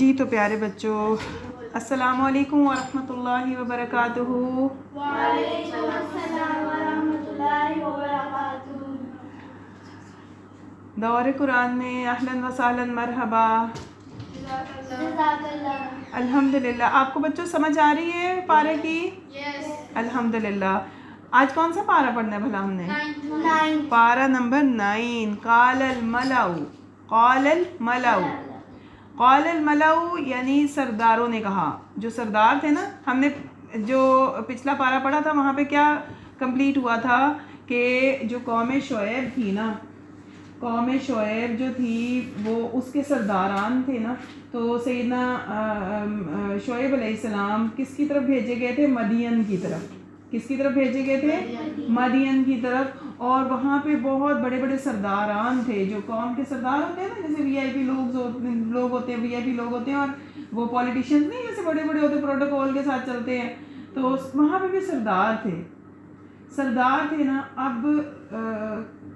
جی تو پیارے بچوں، السلام علیکم ورحمۃ اللہ وبرکاتہ۔ وعلیکم السلام ورحمۃ اللہ وبرکاتہ۔ دور قرآن میں اہلاً و سہلاً مرحبا۔ جزاک اللہ۔ الحمدللہ۔ آپ کو بچوں سمجھ آ رہی ہے پارے کی؟ یس۔ الحمدللہ۔ آج کون سا پارہ پڑھنا ہے بھلا ہم نے؟ 9۔ پارہ نمبر 9۔ قال الملأ، قال الملأ، قال الملأ یعنی سرداروں نے کہا۔ جو سردار تھے نا، ہم نے جو پچھلا پارہ پڑھا تھا وہاں پہ کیا کمپلیٹ ہوا تھا کہ جو قوم شعیب تھی نا، قوم شعیب جو تھی وہ اس کے سرداران تھے نا، تو سیدنا شعیب علیہ السلام کس کی طرف بھیجے گئے تھے؟ مدین کی طرف۔ کس کی طرف بھیجے گئے تھے؟ مدین کی طرف۔ اور وہاں پہ بہت بڑے بڑے سرداران تھے، جو قوم کے سردار ہوتے ہیں نا، جیسے وی آئی پی لوگ ہوتے ہیں، وی آئی پی لوگ ہوتے ہیں، اور وہ پولیٹیشینز نہیں جیسے بڑے بڑے ہوتے پروٹوکول کے ساتھ چلتے ہیں، تو وہاں پہ بھی سردار تھے نا۔ اب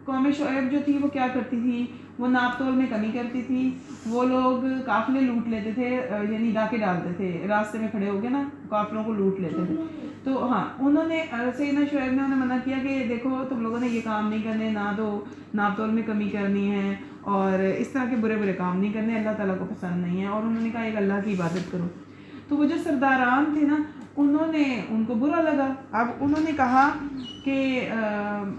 قوم شعیب جو تھی وہ کیا کرتی تھی؟ وہ ناپ تول میں کمی کرتی تھی، وہ لوگ قافلے لوٹ لیتے تھے، یعنی ڈاکے ڈالتے تھے، راستے میں کھڑے ہو کے نا قافلوں کو لوٹ لیتے تھے۔ تو ہاں، انہوں نے سیدنا شعیب نے انہیں منع کیا کہ دیکھو تم لوگوں نے یہ کام نہیں کرنے، نہ تو ناپ تول میں کمی کرنی ہے اور اس طرح کے برے برے کام نہیں کرنے، اللہ تعالیٰ کو پسند نہیں ہے، اور انہوں نے کہا ایک اللہ کی عبادت کرو۔ تو وہ جو سرداران تھے نا، انہوں نے ان کو برا لگا۔ اب انہوں نے کہا کہ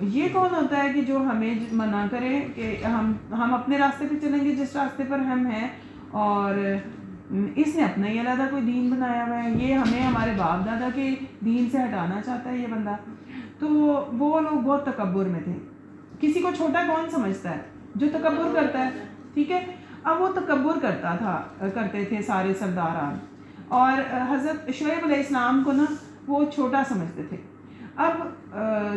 یہ کون ہوتا ہے کہ جو ہمیں منع کرے کہ ہم اپنے راستے پہ چلیں گے جس راستے پر ہم ہیں، اور اس نے اپنا ہی علیحدہ کوئی دین بنایا ہوا ہے، یہ ہمیں ہمارے باپ دادا کے دین سے ہٹانا چاہتا ہے یہ بندہ۔ تو وہ لوگ بہت تکبر میں تھے۔ کسی کو چھوٹا کون سمجھتا ہے؟ جو تکبر کرتا ہے، ٹھیک ہے۔ اب وہ تکبر کرتے تھے سارے سرداران، اور حضرت شعیب علیہ السلام کو نا وہ چھوٹا سمجھتے تھے۔ اب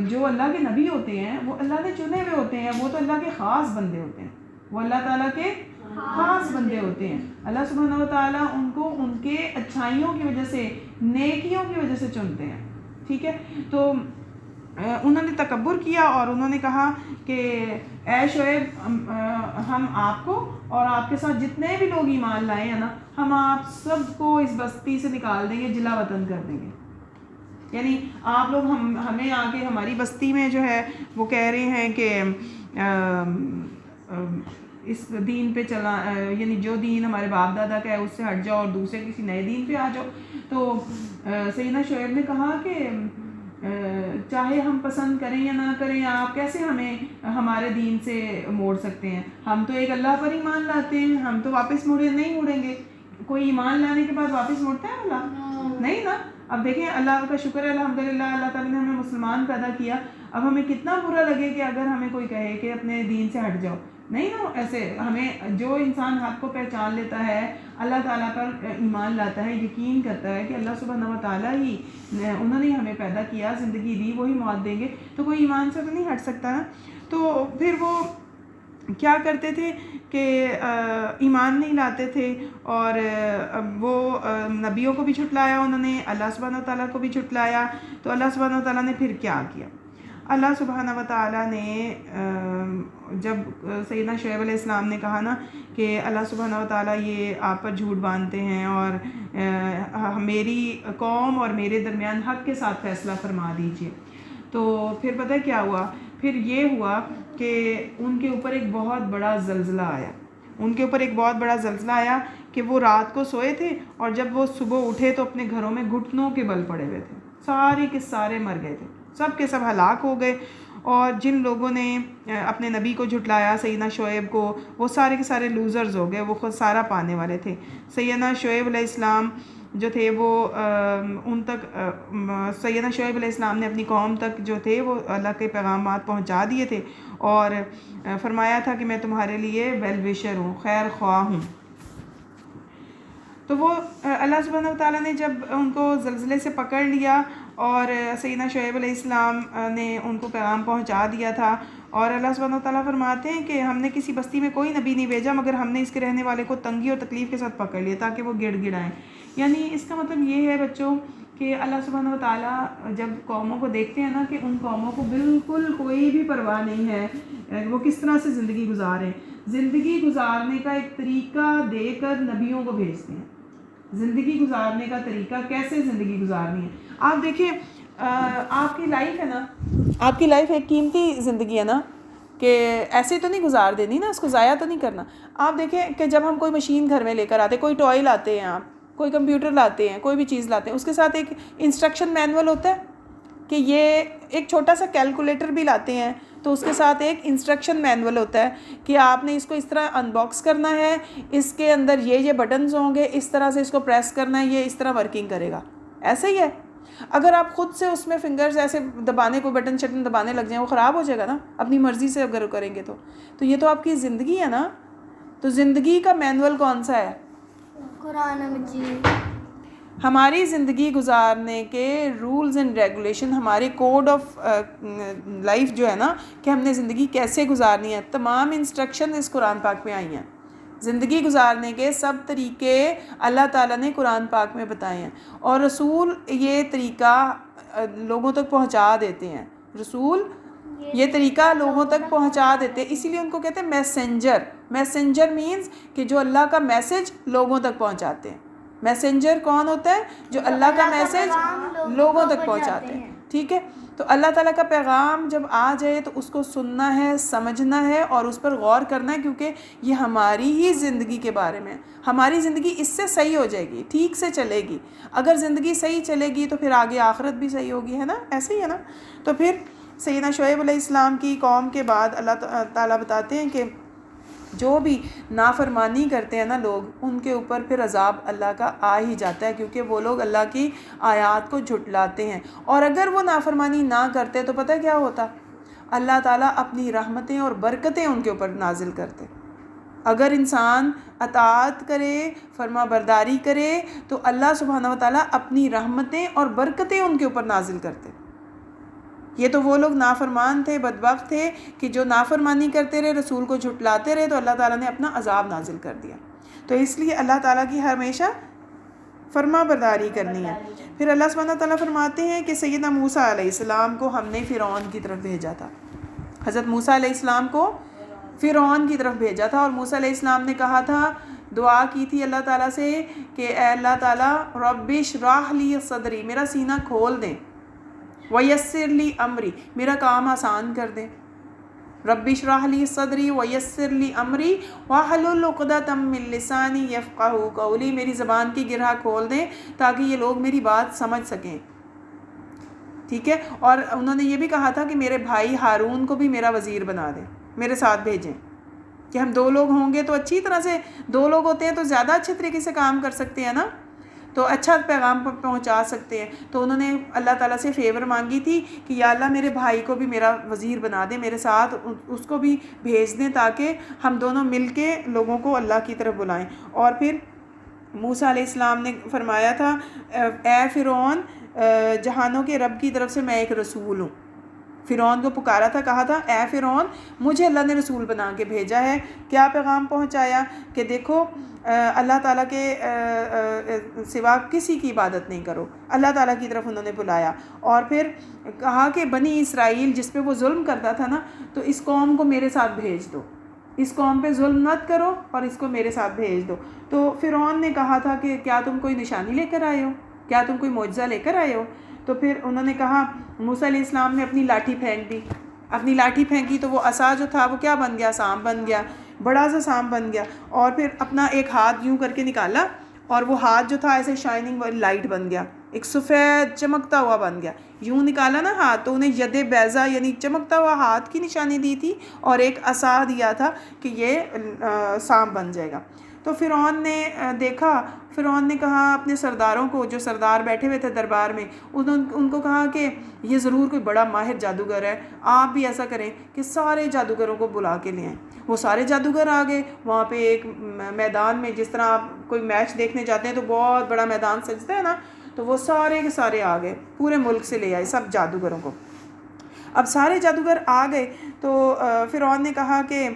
جو اللہ کے نبی ہوتے ہیں وہ اللہ نے چنے ہوئے ہوتے ہیں، وہ تو اللہ کے خاص بندے ہوتے ہیں، وہ اللہ تعالیٰ کے خاص بندے ہوتے ہیں۔ اللہ سبحانہ و تعالیٰ ان کو ان کے اچھائیوں کی وجہ سے، نیکیوں کی وجہ سے چنتے ہیں، ٹھیک ہے۔ تو انہوں نے تکبر کیا اور انہوں نے کہا کہ اے شعیب، ہم آپ کو اور آپ کے ساتھ جتنے بھی لوگ ایمان لائے ہیں نا، ہم آپ سب کو اس بستی سے نکال دیں گے، جلا وطن کر دیں گے۔ یعنی آپ لوگ ہمیں آ کے ہماری بستی میں جو ہے وہ کہہ رہے ہیں کہ اس دین پہ چلا، یعنی جو دین ہمارے باپ دادا کا ہے اس سے ہٹ جاؤ اور دوسرے کسی نئے دین پہ آ جاؤ۔ تو سیدنا شعیب نے کہا کہ چاہے ہم پسند کریں یا نہ کریں، آپ کیسے ہمیں ہمارے دین سے موڑ سکتے ہیں؟ ہم تو ایک اللہ پر ایمان لاتے ہیں، ہم تو واپس نہیں مڑیں گے۔ کوئی ایمان لانے کے بعد واپس مڑتا ہے اللہ؟ نہیں نا۔ اب دیکھیں، اللہ کا شکر ہے الحمدللہ، اللہ تعالیٰ نے ہمیں مسلمان پیدا کیا۔ اب ہمیں کتنا برا لگے کہ اگر ہمیں کوئی کہے کہ اپنے دین سے ہٹ جاؤ، نہیں نا۔ ایسے ہمیں جو انسان حق کو پہچان لیتا ہے، اللہ تعالیٰ پر ایمان لاتا ہے، یقین کرتا ہے کہ اللہ سبحانہ و تعالیٰ ہی انہوں نے ہمیں پیدا کیا، زندگی دی، وہی موت دیں گے، تو کوئی ایمان سے تو نہیں ہٹ سکتا نا۔ تو پھر وہ کیا کرتے تھے کہ ایمان نہیں لاتے تھے، اور وہ نبیوں کو بھی جھٹلایا انہوں نے، اللہ سبحانہ و تعالیٰ کو بھی جھٹلایا۔ تو اللہ سبحانہ و تعالیٰ نے پھر کیا کیا؟ اللہ سبحانہ و تعالیٰ نے جب سیدنا شعیب علیہ السلام نے کہا نا کہ اللہ سبحانہ و تعالیٰ یہ آپ پر جھوٹ باندھتے ہیں اور میری قوم اور میرے درمیان حق کے ساتھ فیصلہ فرما دیجیے، تو پھر پتہ کیا ہوا؟ پھر یہ ہوا کہ ان کے اوپر ایک بہت بڑا زلزلہ آیا کہ وہ رات کو سوئے تھے، اور جب وہ صبح اٹھے تو اپنے گھروں میں گھٹنوں کے بل پڑے ہوئے تھے، سارے کے سارے مر گئے تھے، سب کے سب ہلاک ہو گئے۔ اور جن لوگوں نے اپنے نبی کو جھٹلایا، سیدنا شعیب کو، وہ سارے کے سارے لوزرز ہو گئے، وہ خسارہ پانے والے تھے۔ سیدنا شعیب علیہ السلام جو تھے وہ سیدنا شعیب علیہ السلام نے اپنی قوم تک جو تھے وہ اللہ کے پیغامات پہنچا دیے تھے، اور فرمایا تھا کہ میں تمہارے لیے ویل وشر ہوں، خیر خواہ ہوں۔ تو وہ اللہ سبحانہ و تعالیٰ نے جب ان کو زلزلے سے پکڑ لیا، اور سیدنا شعیب علیہ السلام نے ان کو پیغام پہنچا دیا تھا، اور اللہ سبحانہ و تعالیٰ فرماتے ہیں کہ ہم نے کسی بستی میں کوئی نبی نہیں بھیجا مگر ہم نے اس کے رہنے والے کو تنگی اور تکلیف کے ساتھ پکڑ لیا تاکہ وہ گڑ گڑائیں۔ یعنی اس کا مطلب یہ ہے بچوں کہ اللہ سبحانہ و تعالیٰ جب قوموں کو دیکھتے ہیں نا کہ ان قوموں کو بالکل کوئی بھی پرواہ نہیں ہے وہ کس طرح سے زندگی گزاریں، زندگی گزارنے کا ایک طریقہ دے کر نبیوں کو بھیجتے ہیں، زندگی گزارنے کا طریقہ کیسے زندگی گزارنی ہے۔ آپ دیکھیں آپ کی لائف ہے نا، آپ کی لائف ایک قیمتی زندگی ہے نا، کہ ایسے تو نہیں گزار دینی نا، اس کو ضائع تو نہیں کرنا۔ آپ دیکھیں کہ جب ہم کوئی مشین گھر میں لے کر آتے، کوئی ٹوائے لاتے ہیں، آپ کوئی کمپیوٹر لاتے ہیں، کوئی بھی چیز لاتے ہیں، اس کے ساتھ ایک انسٹرکشن مینول ہوتا ہے کہ یہ ایک چھوٹا سا کیلکولیٹر بھی لاتے ہیں تو اس کے ساتھ ایک انسٹرکشن مینول ہوتا ہے کہ آپ نے اس کو اس طرح ان باکس کرنا ہے، اس کے اندر یہ بٹنز ہوں گے، اس طرح سے اس کو پریس کرنا ہے، یہ اس طرح ورکنگ کرے گا۔ ایسے ہی ہے، اگر آپ خود سے اس میں فنگرز ایسے دبانے کو بٹن شٹن دبانے لگ جائیں وہ خراب ہو جائے گا نا، اپنی مرضی سے اگر کریں گے تو یہ تو آپ کی زندگی ہے نا۔ تو زندگی کا مینول کون سا ہے؟ قرآن مجید۔ ہماری زندگی گزارنے کے رولز اینڈ ریگولیشن، ہمارے کوڈ آف لائف جو ہے نا کہ ہم نے زندگی کیسے گزارنی ہے، تمام انسٹرکشن اس قرآن پاک میں آئی ہیں۔ زندگی گزارنے کے سب طریقے اللہ تعالیٰ نے قرآن پاک میں بتائے ہیں، اور رسول یہ طریقہ لوگوں تک پہنچا دیتے ہیں، رسول یہ طریقہ لوگوں تک پہنچا دیتے ہیں، اسی لیے ان کو کہتے ہیں میسنجر۔ میسنجر مینز کہ جو اللہ کا میسج لوگوں تک پہنچاتے ہیں۔ میسنجر کون ہوتا ہے؟ جو اللہ کا میسج لوگوں تک پہنچاتے ہیں، ٹھیک ہے؟ تو اللہ تعالیٰ کا پیغام جب آ جائے تو اس کو سننا ہے، سمجھنا ہے اور اس پر غور کرنا ہے، کیونکہ یہ ہماری ہی زندگی کے بارے میں، ہماری زندگی اس سے صحیح ہو جائے گی، ٹھیک سے چلے گی۔ اگر زندگی صحیح چلے گی تو پھر آگے آخرت بھی صحیح ہوگی، ہے نا؟ ایسے ہی ہے نا۔ تو پھر سیدنا شعیب علیہ السلام کی قوم کے بعد اللہ تعالیٰ بتاتے ہیں کہ جو بھی نافرمانی کرتے ہیں نا لوگ، ان کے اوپر پھر عذاب اللہ کا آ ہی جاتا ہے، کیونکہ وہ لوگ اللہ کی آیات کو جھٹلاتے ہیں۔ اور اگر وہ نافرمانی نہ کرتے تو پتہ کیا ہوتا؟ اللہ تعالیٰ اپنی رحمتیں اور برکتیں ان کے اوپر نازل کرتے۔ اگر انسان اطاعت کرے، فرما برداری کرے تو اللہ سبحانہ و تعالیٰ اپنی رحمتیں اور برکتیں ان کے اوپر نازل کرتے۔ یہ تو وہ لوگ نافرمان تھے، بدبخت تھے کہ جو نافرمانی کرتے رہے، رسول کو جھٹلاتے رہے، تو اللہ تعالیٰ نے اپنا عذاب نازل کر دیا۔ تو اس لیے اللہ تعالیٰ کی ہمیشہ فرما برداری کرنی ہے۔ پھر اللہ سبحانہ تعالیٰ فرماتے ہیں کہ سیدنا موسیٰ علیہ السلام کو ہم نے فرعون کی طرف بھیجا تھا، حضرت موسیٰ علیہ السلام کو فرعون کی طرف بھیجا تھا، اور موسیٰ علیہ السلام نے کہا تھا، دعا کی تھی اللہ تعالیٰ سے کہ اے اللہ تعالیٰ رب اشرح لی صدری، میرا سینہ کھول دیں، ویسر لی امری، میرا کام آسان کر دیں، رب اشرح لی صدری ویسر لی امری واحلل عقدۃ من لسانی یفقہوا قولی، میری زبان کی گرہ کھول دیں تاکہ یہ لوگ میری بات سمجھ سکیں، ٹھیک ہے؟ اور انہوں نے یہ بھی کہا تھا کہ میرے بھائی ہارون کو بھی میرا وزیر بنا دیں، میرے ساتھ بھیجیں، کہ ہم 2 لوگ ہوں گے تو اچھی طرح سے، 2 لوگ ہوتے ہیں تو زیادہ اچھے طریقے سے کام کر سکتے ہیں نا، تو اچھا پیغام پہنچا سکتے ہیں۔ تو انہوں نے اللہ تعالیٰ سے فیور مانگی تھی کہ یا اللہ میرے بھائی کو بھی میرا وزیر بنا دے، میرے ساتھ اس کو بھی بھیج دیں تاکہ ہم دونوں مل کے لوگوں کو اللہ کی طرف بلائیں۔ اور پھر موسیٰ علیہ السلام نے فرمایا تھا، اے فرعون، جہانوں کے رب کی طرف سے میں ایک رسول ہوں۔ فرعون کو پکارا تھا، کہا تھا اے فرعون، مجھے اللہ نے رسول بنا کے بھیجا ہے۔ کیا پیغام پہنچایا؟ کہ دیکھو اللہ تعالیٰ کے سوا کسی کی عبادت نہیں کرو، اللہ تعالیٰ کی طرف انہوں نے بلایا۔ اور پھر کہا کہ بنی اسرائیل جس پہ وہ ظلم کرتا تھا نا، تو اس قوم کو میرے ساتھ بھیج دو، اس قوم پہ ظلم مت کرو اور اس کو میرے ساتھ بھیج دو۔ تو فرعون نے کہا تھا کہ کیا تم کوئی نشانی لے کر آئے ہو، کیا تم کوئی معجزہ لے کر آئے ہو؟ تو پھر انہوں نے کہا، موسیٰ علیہ السلام نے اپنی لاٹھی پھینک دی، اپنی لاٹھی پھینکی تو وہ عصا جو تھا وہ کیا بن گیا؟ سانپ بن گیا، بڑا سا سانپ بن گیا۔ اور پھر اپنا ایک ہاتھ یوں کر کے نکالا اور وہ ہاتھ جو تھا ایسے شائننگ والی لائٹ بن گیا، ایک سفید چمکتا ہوا بن گیا۔ یوں نکالا نا ہاتھ تو انہیں ید بیضا یعنی چمکتا ہوا ہاتھ کی نشانی دی تھی، اور ایک عصا دیا تھا کہ یہ سانپ بن جائے گا۔ تو فرعون نے دیکھا، فرعون نے کہا اپنے سرداروں کو، جو سردار بیٹھے ہوئے تھے دربار میں، ان کو کہا کہ یہ ضرور کوئی بڑا ماہر جادوگر ہے، آپ بھی ایسا کریں کہ سارے جادوگروں کو بلا کے لے آئیں۔ وہ سارے جادوگر آ گئے، وہاں پہ ایک میدان میں، جس طرح آپ کوئی میچ دیکھنے جاتے ہیں تو بہت بڑا میدان سجتا ہے نا، تو وہ سارے کے سارے آ گئے، پورے ملک سے لے آئے سب جادوگروں کو۔ اب سارے جادوگر آ گئے تو فرعون نے کہا کہ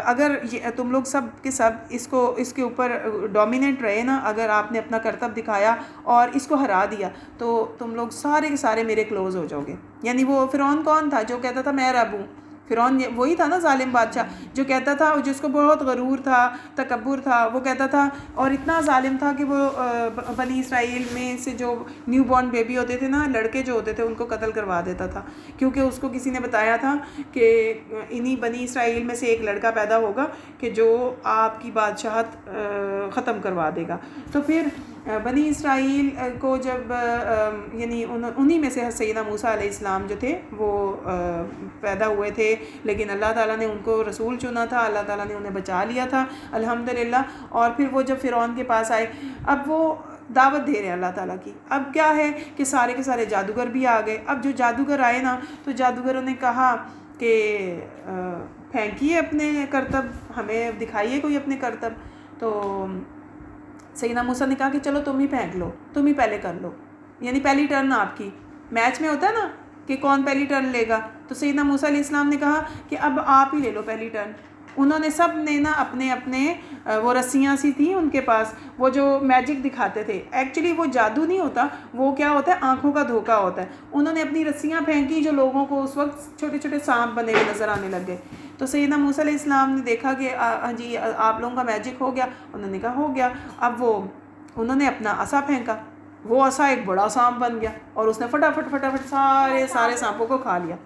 اگر تم لوگ سب کے سب اس کے اوپر ڈومینیٹ رہے نا، اگر آپ نے اپنا کرتب دکھایا اور اس کو ہرا دیا تو تم لوگ سارے کے سارے میرے کلوز ہو جاؤ گے. یعنی وہ فرعون کون تھا؟ جو کہتا تھا میں رب ہوں. فرعون وہی تھا نا ظالم بادشاہ جو کہتا تھا، جس کو بہت غرور تھا، تکبر تھا. وہ کہتا تھا اور اتنا ظالم تھا کہ وہ بنی اسرائیل میں سے جو نیو بورن بیبی ہوتے تھے نا، لڑکے جو ہوتے تھے ان کو قتل کروا دیتا تھا، کیونکہ اس کو کسی نے بتایا تھا کہ انہی بنی اسرائیل میں سے ایک لڑکا پیدا ہوگا کہ جو آپ کی بادشاہت ختم کروا دے گا. تو پھر بنی اسرائیل کو جب یعنی انہی میں سے سیدنا موسیٰ علیہ السلام جو تھے وہ پیدا ہوئے تھے، لیکن اللہ تعالیٰ نے ان کو رسول چنا تھا، اللہ تعالیٰ نے انہیں بچا لیا تھا الحمدللہ. اور پھر وہ جب فرعون کے پاس آئے، اب وہ دعوت دے رہے ہیں اللہ تعالیٰ کی. اب کیا ہے کہ سارے کے سارے جادوگر بھی آ گئے. اب جو جادوگر آئے نا تو جادوگروں نے کہا کہ پھینکیے اپنے کرتب، ہمیں دکھائیے کوئی اپنے کرتب. تو سیدنا موسیٰ نے کہا کہ چلو تم ہی پھینک لو، تم ہی پہلے کر لو، یعنی پہلی ٹرن آپ کی. میچ میں ہوتا ہے نا کہ کون پہلی ٹرن لے گا، تو سیدنا موسیٰ علیہ السلام نے کہا کہ اب آپ ہی لے لو پہلی ٹرن. انہوں نے سب نے نا اپنے اپنے وہ رسیاں سی تھیں ان کے پاس، وہ جو میجک دکھاتے تھے. ایکچولی وہ جادو نہیں ہوتا، وہ کیا ہوتا ہے، آنکھوں کا دھوکہ ہوتا ہے. انہوں نے اپنی رسیاں پھینکی جو لوگوں کو اس وقت چھوٹے چھوٹے سانپ بنے ہوئے نظر آنے لگ گئے. تو سیدنا موسیٰ علیہ السلام نے دیکھا کہ ہاں جی آپ لوگوں کا میجک ہو گیا. انہوں نے کہا ہو گیا. اب انہوں نے اپنا عصا پھینکا، وہ عصا ایک بڑا سانپ بن گیا اور اس نے فٹافٹ سارے سانپوں کو کھا لیا،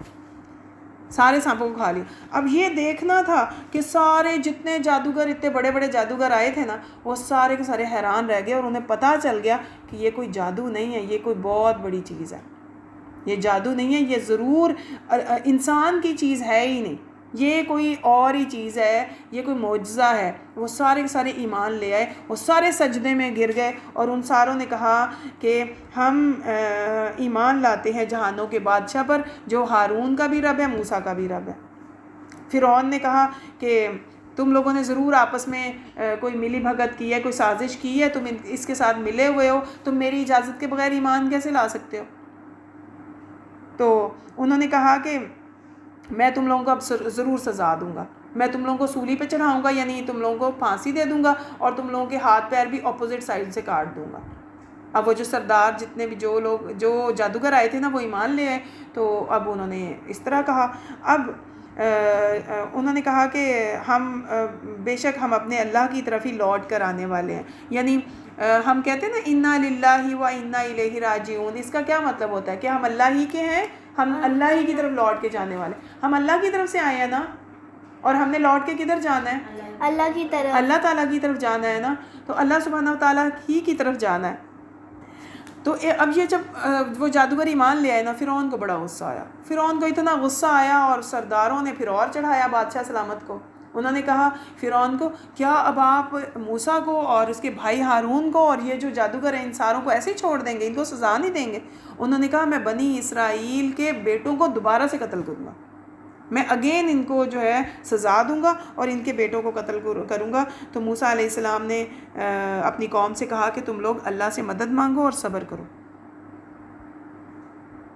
سارے سانپوں کو کھا لیا. اب یہ دیکھنا تھا کہ سارے جتنے جادوگر، اتنے بڑے بڑے جادوگر آئے تھے نا، وہ سارے کے سارے حیران رہ گئے اور انہیں پتہ چل گیا کہ یہ کوئی جادو نہیں ہے، یہ کوئی بہت بڑی چیز ہے. یہ جادو نہیں ہے، یہ ضرور انسان کی چیز ہے ہی نہیں، یہ کوئی اور ہی چیز ہے، یہ کوئی معجزہ ہے. وہ سارے کے سارے ایمان لے آئے، وہ سارے سجدے میں گر گئے اور ان ساروں نے کہا کہ ہم ایمان لاتے ہیں جہانوں کے بادشاہ پر جو ہارون کا بھی رب ہے، موسیٰ کا بھی رب ہے. فرعون نے کہا کہ تم لوگوں نے ضرور آپس میں کوئی ملی بھگت کی ہے، کوئی سازش کی ہے، تم اس کے ساتھ ملے ہوئے ہو، تم میری اجازت کے بغیر ایمان کیسے لا سکتے ہو؟ تو انہوں نے کہا کہ میں تم لوگوں کو اب ضرور سزا دوں گا، میں تم لوگوں کو سولی پہ چڑھاؤں گا، یعنی تم لوگوں کو پھانسی دے دوں گا اور تم لوگوں کے ہاتھ پیر بھی اپوزٹ سائڈ سے کاٹ دوں گا. اب وہ جو سردار جتنے بھی جو جادوگر آئے تھے نا وہ ایمان لے آئے. تو اب انہوں نے اس طرح کہا. اب انہوں نے کہا کہ ہم بے شک ہم اپنے اللہ کی طرف ہی لوٹ کر آنے والے ہیں. یعنی ہم کہتے ہیں نا انا للہ و انا الیہ راجعون، اس کا کیا مطلب ہوتا ہے کہ ہم اللہ ہی کے ہیں، ہم اللہ ہی کی طرف لوٹ کے جانے والے. ہم اللہ کی طرف سے آئے ہیں نا، اور ہم نے لوٹ کے کدھر جانا ہے؟ اللہ کی طرف، اللہ تعالیٰ کی طرف جانا ہے نا. تو اللہ سبحانہ و تعالیٰ ہی کی طرف جانا ہے. تو اب یہ جب وہ جادوگر ایمان لے آئے نا، فرعون کو بڑا غصہ آیا. فرعون کو اتنا غصہ آیا اور سرداروں نے پھر اور چڑھایا بادشاہ سلامت کو. انہوں نے کہا فرعون کو، کیا اب آپ موسیٰ کو اور اس کے بھائی ہارون کو اور یہ جو جادوگر ہیں ان ساروں کو ایسے ہی چھوڑ دیں گے، ان کو سزا نہیں دیں گے؟ انہوں نے کہا میں بنی اسرائیل کے بیٹوں کو دوبارہ سے قتل کروں گا، میں اگین ان کو جو ہے سزا دوں گا اور ان کے بیٹوں کو قتل کروں گا. تو موسیٰ علیہ السلام نے اپنی قوم سے کہا کہ تم لوگ اللہ سے مدد مانگو اور صبر کرو.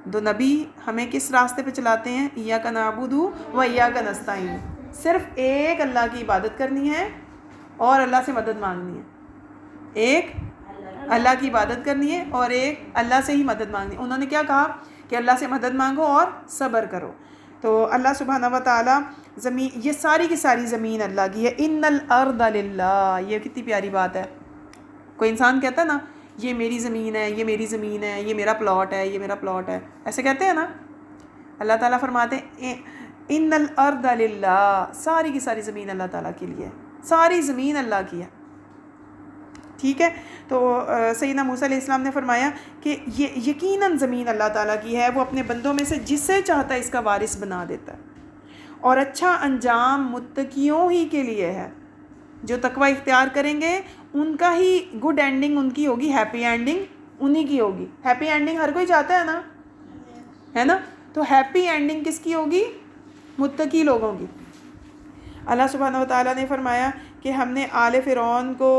دو نبی ہمیں کس راستے پہ چلاتے ہیں؟ ایاک نعبد و ایاک نستعین. صرف ایک اللہ کی عبادت کرنی ہے اور اللہ سے مدد مانگنی ہے. ایک اللہ کی عبادت کرنی ہے اور ایک اللہ سے ہی مدد مانگنی. انہوں نے کیا کہا کہ اللہ سے مدد مانگو اور صبر کرو. تو اللہ سبحانہ و تعالیٰ زمین، یہ ساری کی ساری زمین اللہ کی ہے. ان الارض للہ، یہ کتنی پیاری بات ہے. کوئی انسان کہتا ہے نا یہ میری زمین ہے، یہ میری زمین ہے، یہ میرا پلاٹ ہے، یہ میرا پلاٹ ہے، ایسے کہتے ہیں نا. اللہ تعالیٰ فرماتے ہیں ان الارض للہ، ساری کی ساری زمین اللہ تعالیٰ کے لیے ہے، ساری زمین اللہ کی ہے. ٹھیک ہے. تو سیدنا موسیٰ علیہ السلام نے فرمایا کہ یہ یقیناً زمین اللہ تعالیٰ کی ہے، وہ اپنے بندوں میں سے جسے چاہتا ہے اس کا وارث بنا دیتا ہے، اور اچھا انجام متقیوں ہی کے لیے ہے. جو تقوی اختیار کریں گے ان کا ہی گڈ اینڈنگ ان کی ہوگی، ہیپی اینڈنگ انہی کی ہوگی. ہیپی اینڈنگ ہر کوئی چاہتا ہے نا، ہے نا. تو ہیپی اینڈنگ کس کی ہوگی؟ متقی لوگوں کی. اللہ سبحانہ و تعالیٰ نے فرمایا کہ ہم نے آل فرعون کو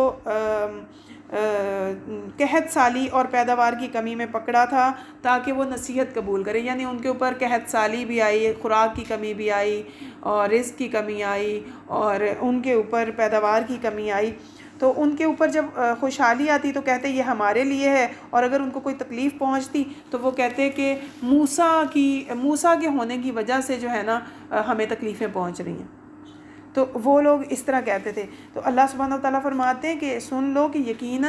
قحط سالی اور پیداوار کی کمی میں پکڑا تھا تاکہ وہ نصیحت قبول کریں، یعنی ان کے اوپر قحط سالی بھی آئی، خوراک کی کمی بھی آئی اور رزق کی کمی آئی اور ان کے اوپر پیداوار کی کمی آئی، تو ان کے اوپر جب خوشحالی آتی تو کہتے یہ ہمارے لیے ہے، اور اگر ان کو کوئی تکلیف پہنچتی تو وہ کہتے کہ موسیٰ کے ہونے کی وجہ سے جو ہے نا ہمیں تکلیفیں پہنچ رہی ہیں، تو وہ لوگ اس طرح کہتے تھے۔ تو اللہ سبحانہ و تعالیٰ فرماتے ہیں کہ سن لو کہ یقیناً